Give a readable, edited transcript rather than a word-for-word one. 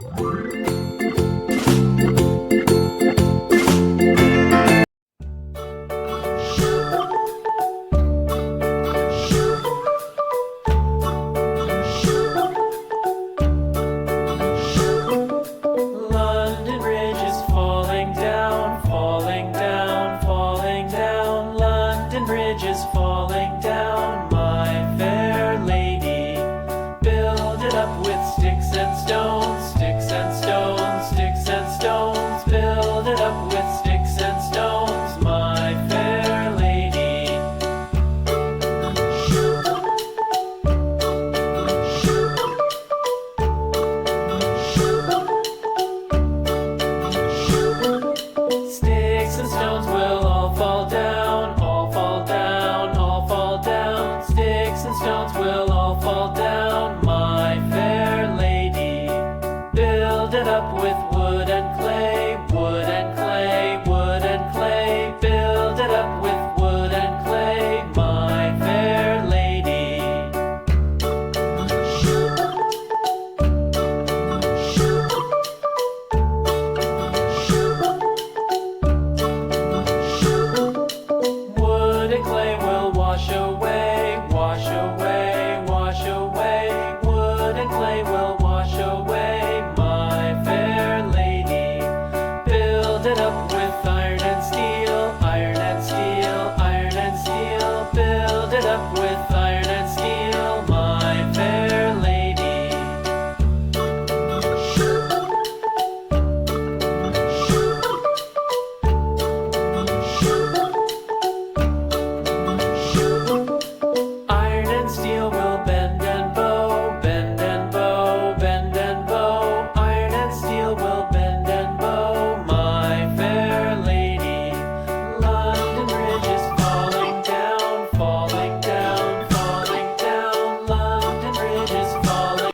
London Bridge is falling down, falling down, falling down. London Bridge is falling down, my fair lady. Build it up with sticks and stones, sticks and stones, sticks and stones. Build it up with sticks and stones, my fair lady. Sticks and stones will all fall down, all fall down, all fall down. Sticks and stones will all fall down, my fair lady. Build it up with